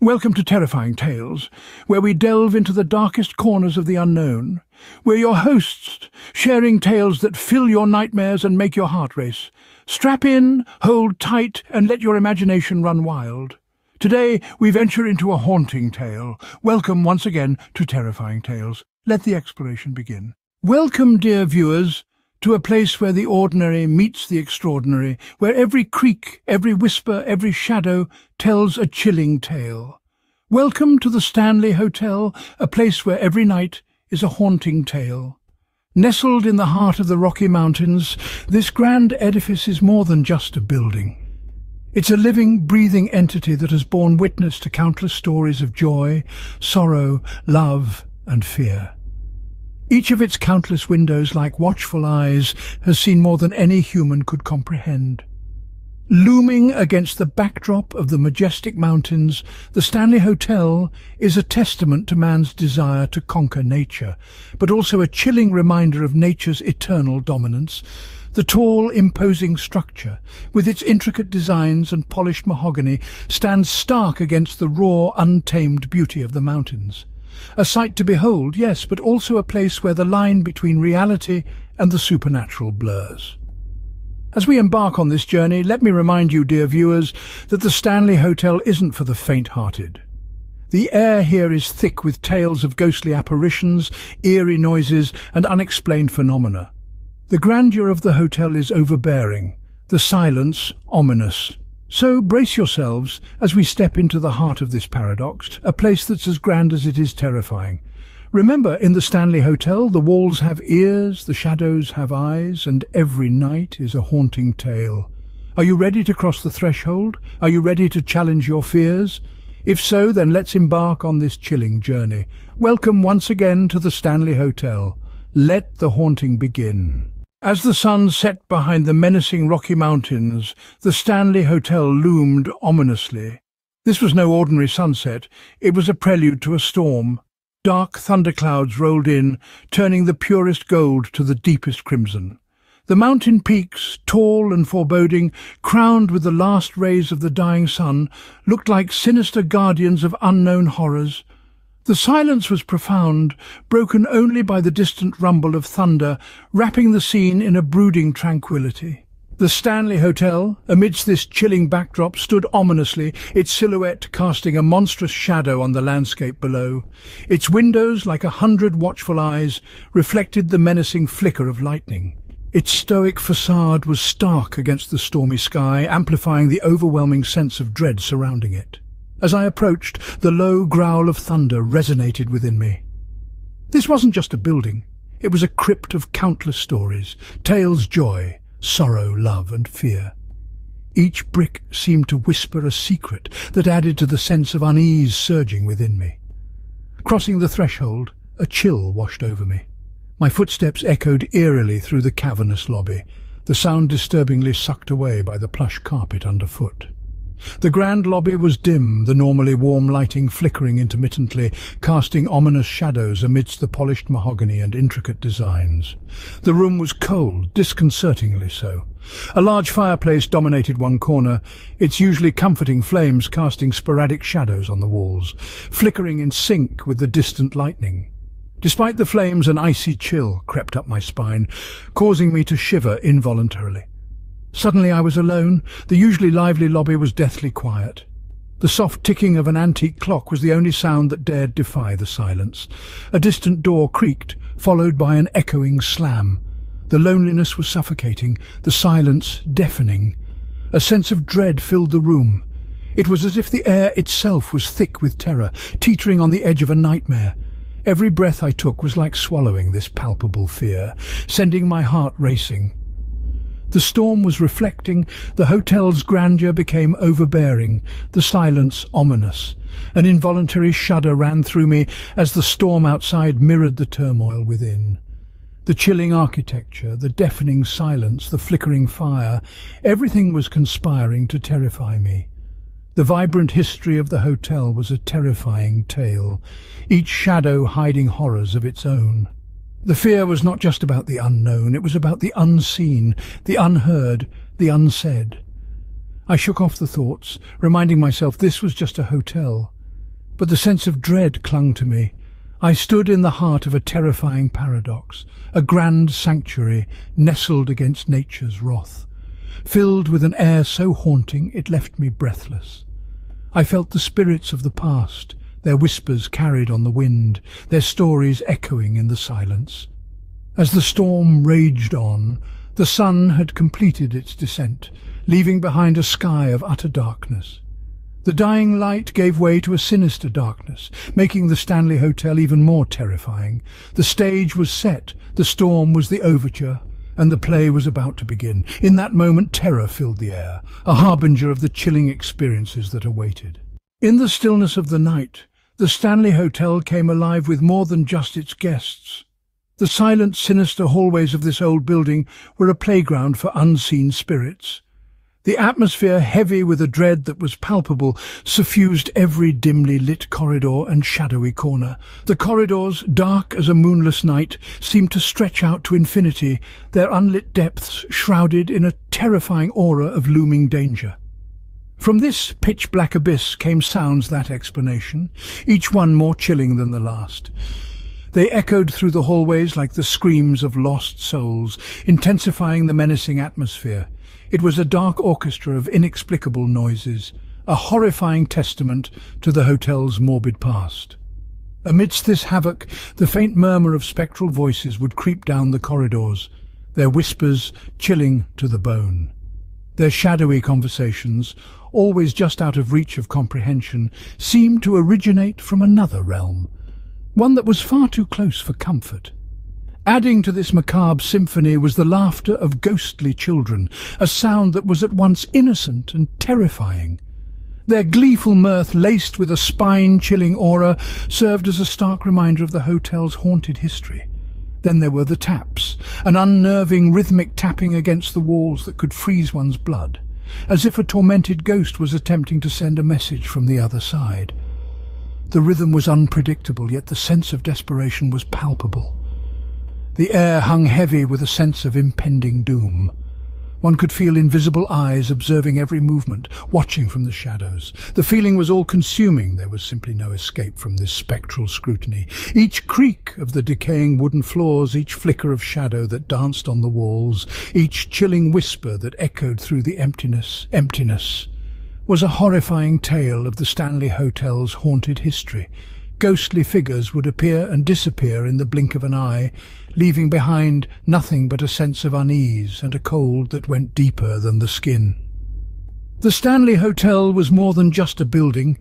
Welcome to Terrifying Tales, where we delve into the darkest corners of the unknown. We're your hosts, sharing tales that fill your nightmares and make your heart race. Strap in, hold tight, and let your imagination run wild. Today, we venture into a haunting tale. Welcome once again to Terrifying Tales. Let the exploration begin. Welcome, dear viewers, to a place where the ordinary meets the extraordinary, where every creak, every whisper, every shadow tells a chilling tale. Welcome to the Stanley Hotel, a place where every night is a haunting tale. Nestled in the heart of the Rocky Mountains, this grand edifice is more than just a building. It's a living, breathing entity that has borne witness to countless stories of joy, sorrow, love, and fear. Each of its countless windows, like watchful eyes, has seen more than any human could comprehend. Looming against the backdrop of the majestic mountains, the Stanley Hotel is a testament to man's desire to conquer nature, but also a chilling reminder of nature's eternal dominance. The tall, imposing structure, with its intricate designs and polished mahogany, stands stark against the raw, untamed beauty of the mountains. A sight to behold, yes, but also a place where the line between reality and the supernatural blurs. As we embark on this journey, let me remind you, dear viewers, that the Stanley Hotel isn't for the faint-hearted. The air here is thick with tales of ghostly apparitions, eerie noises, and unexplained phenomena. The grandeur of the hotel is overbearing, the silence ominous. So brace yourselves as we step into the heart of this paradox, a place that's as grand as it is terrifying. Remember, in the Stanley Hotel, the walls have ears, the shadows have eyes, and every night is a haunting tale. Are you ready to cross the threshold? Are you ready to challenge your fears? If so, then let's embark on this chilling journey. Welcome once again to the Stanley Hotel. Let the haunting begin. As the sun set behind the menacing Rocky Mountains, the Stanley Hotel loomed ominously. This was no ordinary sunset. It was a prelude to a storm. Dark thunderclouds rolled in, turning the purest gold to the deepest crimson. The mountain peaks, tall and foreboding, crowned with the last rays of the dying sun, looked like sinister guardians of unknown horrors. The silence was profound, broken only by the distant rumble of thunder, wrapping the scene in a brooding tranquility. The Stanley Hotel, amidst this chilling backdrop, stood ominously, its silhouette casting a monstrous shadow on the landscape below. Its windows, like 100 watchful eyes, reflected the menacing flicker of lightning. Its stoic facade was stark against the stormy sky, amplifying the overwhelming sense of dread surrounding it. As I approached, the low growl of thunder resonated within me. This wasn't just a building. It was a crypt of countless stories, tales, joy, sorrow, love, and fear. Each brick seemed to whisper a secret that added to the sense of unease surging within me. Crossing the threshold, a chill washed over me. My footsteps echoed eerily through the cavernous lobby, the sound disturbingly sucked away by the plush carpet underfoot. The grand lobby was dim, the normally warm lighting flickering intermittently, casting ominous shadows amidst the polished mahogany and intricate designs. The room was cold, disconcertingly so. A large fireplace dominated one corner, its usually comforting flames casting sporadic shadows on the walls, flickering in sync with the distant lightning. Despite the flames, an icy chill crept up my spine, causing me to shiver involuntarily. Suddenly I was alone. The usually lively lobby was deathly quiet. The soft ticking of an antique clock was the only sound that dared defy the silence. A distant door creaked, followed by an echoing slam. The loneliness was suffocating, the silence deafening. A sense of dread filled the room. It was as if the air itself was thick with terror, teetering on the edge of a nightmare. Every breath I took was like swallowing this palpable fear, sending my heart racing. The storm was reflecting, the hotel's grandeur became overbearing, the silence ominous. An involuntary shudder ran through me as the storm outside mirrored the turmoil within. The chilling architecture, the deafening silence, the flickering fire, everything was conspiring to terrify me. The vibrant history of the hotel was a terrifying tale, each shadow hiding horrors of its own. The fear was not just about the unknown, it was about the unseen, the unheard, the unsaid. I shook off the thoughts, reminding myself this was just a hotel. But the sense of dread clung to me. I stood in the heart of a terrifying paradox, a grand sanctuary nestled against nature's wrath, filled with an air so haunting it left me breathless. I felt the spirits of the past, their whispers carried on the wind, their stories echoing in the silence. As the storm raged on, the sun had completed its descent, leaving behind a sky of utter darkness. The dying light gave way to a sinister darkness, making the Stanley Hotel even more terrifying. The stage was set, the storm was the overture, and the play was about to begin. In that moment, terror filled the air, a harbinger of the chilling experiences that awaited. In the stillness of the night, the Stanley Hotel came alive with more than just its guests. The silent, sinister hallways of this old building were a playground for unseen spirits. The atmosphere, heavy with a dread that was palpable, suffused every dimly lit corridor and shadowy corner. The corridors, dark as a moonless night, seemed to stretch out to infinity, their unlit depths shrouded in a terrifying aura of looming danger. From this pitch-black abyss came sounds that explanation, each one more chilling than the last. They echoed through the hallways like the screams of lost souls, intensifying the menacing atmosphere. It was a dark orchestra of inexplicable noises, a horrifying testament to the hotel's morbid past. Amidst this havoc, the faint murmur of spectral voices would creep down the corridors, their whispers chilling to the bone. Their shadowy conversations, always just out of reach of comprehension, seemed to originate from another realm, one that was far too close for comfort. Adding to this macabre symphony was the laughter of ghostly children, a sound that was at once innocent and terrifying. Their gleeful mirth, laced with a spine-chilling aura, served as a stark reminder of the hotel's haunted history. Then there were the taps, an unnerving rhythmic tapping against the walls that could freeze one's blood, as if a tormented ghost was attempting to send a message from the other side. The rhythm was unpredictable, yet the sense of desperation was palpable. The air hung heavy with a sense of impending doom. One could feel invisible eyes observing every movement, watching from the shadows. The feeling was all-consuming. There was simply no escape from this spectral scrutiny. Each creak of the decaying wooden floors, each flicker of shadow that danced on the walls, each chilling whisper that echoed through the emptiness, was a horrifying tale of the Stanley Hotel's haunted history. Ghostly figures would appear and disappear in the blink of an eye, leaving behind nothing but a sense of unease and a cold that went deeper than the skin. The Stanley Hotel was more than just a building.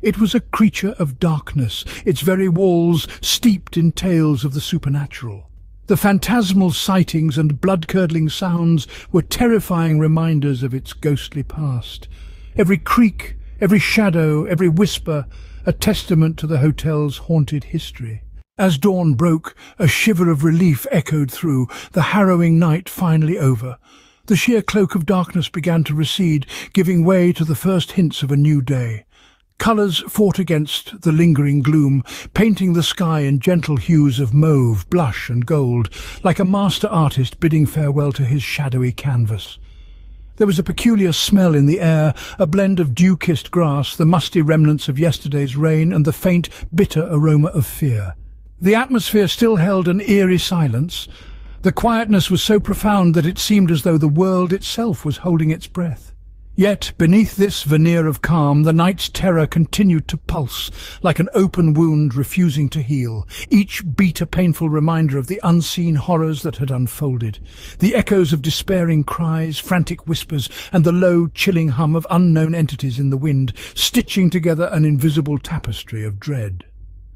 It was a creature of darkness, its very walls steeped in tales of the supernatural. The phantasmal sightings and blood-curdling sounds were terrifying reminders of its ghostly past. Every creak, every shadow, every whisper, a testament to the hotel's haunted history. As dawn broke, a shiver of relief echoed through, the harrowing night finally over. The sheer cloak of darkness began to recede, giving way to the first hints of a new day. Colours fought against the lingering gloom, painting the sky in gentle hues of mauve, blush and gold, like a master artist bidding farewell to his shadowy canvas. There was a peculiar smell in the air, a blend of dew-kissed grass, the musty remnants of yesterday's rain, and the faint, bitter aroma of fear. The atmosphere still held an eerie silence. The quietness was so profound that it seemed as though the world itself was holding its breath. Yet, beneath this veneer of calm, the night's terror continued to pulse, like an open wound refusing to heal, each beat a painful reminder of the unseen horrors that had unfolded. The echoes of despairing cries, frantic whispers, and the low, chilling hum of unknown entities in the wind, stitching together an invisible tapestry of dread.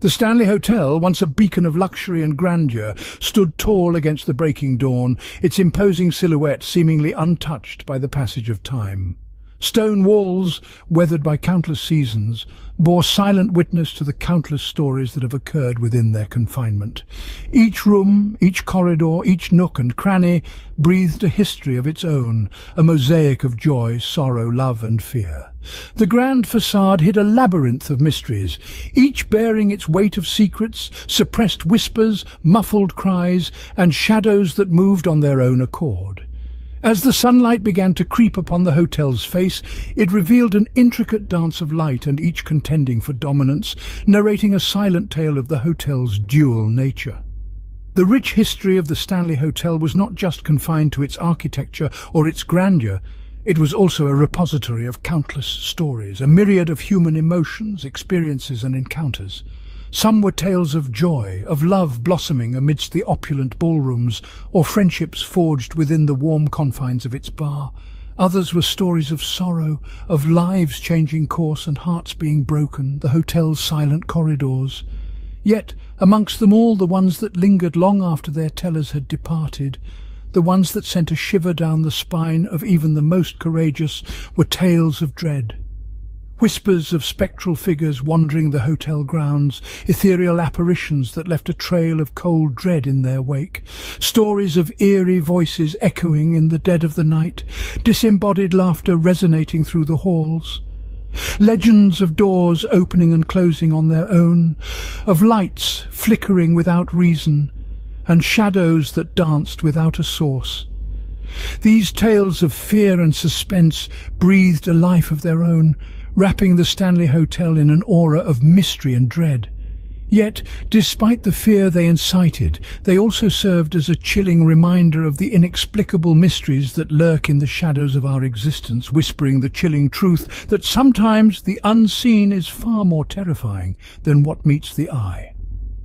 The Stanley Hotel, once a beacon of luxury and grandeur, stood tall against the breaking dawn, its imposing silhouette seemingly untouched by the passage of time. Stone walls, weathered by countless seasons, bore silent witness to the countless stories that have occurred within their confinement. Each room, each corridor, each nook and cranny breathed a history of its own, a mosaic of joy, sorrow, love and fear. The grand facade hid a labyrinth of mysteries, each bearing its weight of secrets, suppressed whispers, muffled cries, and shadows that moved on their own accord. As the sunlight began to creep upon the hotel's face, it revealed an intricate dance of light and each contending for dominance, narrating a silent tale of the hotel's dual nature. The rich history of the Stanley Hotel was not just confined to its architecture or its grandeur. It was also a repository of countless stories, a myriad of human emotions, experiences and encounters. Some were tales of joy, of love blossoming amidst the opulent ballrooms, or friendships forged within the warm confines of its bar. Others were stories of sorrow, of lives changing course and hearts being broken, the hotel's silent corridors. Yet, amongst them all, the ones that lingered long after their tellers had departed, the ones that sent a shiver down the spine of even the most courageous, were tales of dread. Whispers of spectral figures wandering the hotel grounds, ethereal apparitions that left a trail of cold dread in their wake, stories of eerie voices echoing in the dead of the night, disembodied laughter resonating through the halls, legends of doors opening and closing on their own, of lights flickering without reason, and shadows that danced without a source. These tales of fear and suspense breathed a life of their own, wrapping the Stanley Hotel in an aura of mystery and dread. Yet, despite the fear they incited, they also served as a chilling reminder of the inexplicable mysteries that lurk in the shadows of our existence, whispering the chilling truth that sometimes the unseen is far more terrifying than what meets the eye.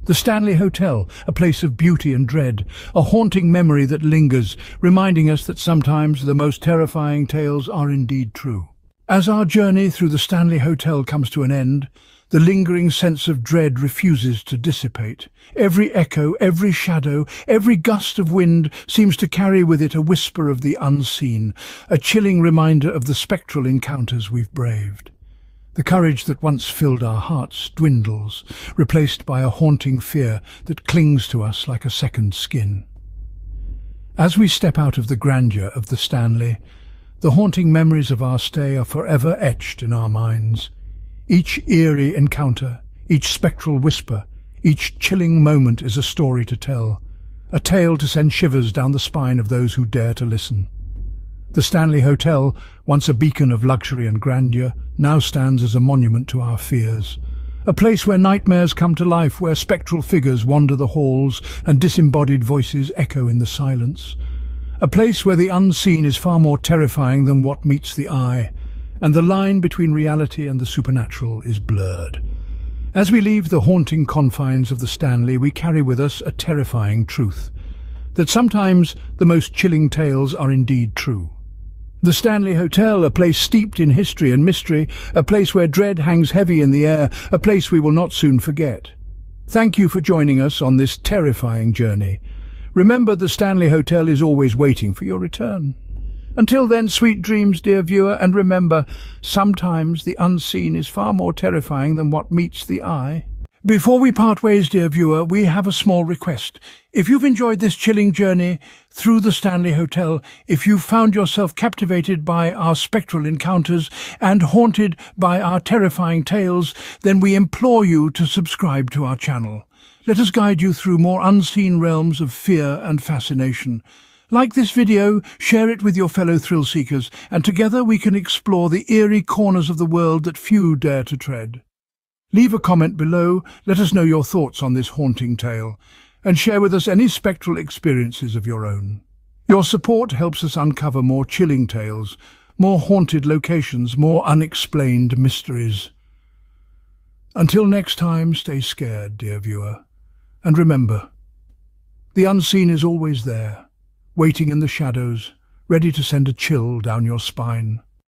The Stanley Hotel, a place of beauty and dread, a haunting memory that lingers, reminding us that sometimes the most terrifying tales are indeed true. As our journey through the Stanley Hotel comes to an end, the lingering sense of dread refuses to dissipate. Every echo, every shadow, every gust of wind seems to carry with it a whisper of the unseen, a chilling reminder of the spectral encounters we've braved. The courage that once filled our hearts dwindles, replaced by a haunting fear that clings to us like a second skin. As we step out of the grandeur of the Stanley, the haunting memories of our stay are forever etched in our minds. Each eerie encounter, each spectral whisper, each chilling moment is a story to tell, a tale to send shivers down the spine of those who dare to listen. The Stanley Hotel, once a beacon of luxury and grandeur, now stands as a monument to our fears. A place where nightmares come to life, where spectral figures wander the halls and disembodied voices echo in the silence. A place where the unseen is far more terrifying than what meets the eye, and the line between reality and the supernatural is blurred. As we leave the haunting confines of the Stanley, we carry with us a terrifying truth, that sometimes the most chilling tales are indeed true. The Stanley Hotel, a place steeped in history and mystery, a place where dread hangs heavy in the air, a place we will not soon forget. Thank you for joining us on this terrifying journey. Remember, the Stanley Hotel is always waiting for your return. Until then, sweet dreams, dear viewer, and remember, sometimes the unseen is far more terrifying than what meets the eye. Before we part ways, dear viewer, we have a small request. If you've enjoyed this chilling journey through the Stanley Hotel, if you've found yourself captivated by our spectral encounters and haunted by our terrifying tales, then we implore you to subscribe to our channel. Let us guide you through more unseen realms of fear and fascination. Like this video, share it with your fellow thrill seekers, and together we can explore the eerie corners of the world that few dare to tread. Leave a comment below, let us know your thoughts on this haunting tale, and share with us any spectral experiences of your own. Your support helps us uncover more chilling tales, more haunted locations, more unexplained mysteries. Until next time, stay scared, dear viewer. And remember, the unseen is always there, waiting in the shadows, ready to send a chill down your spine.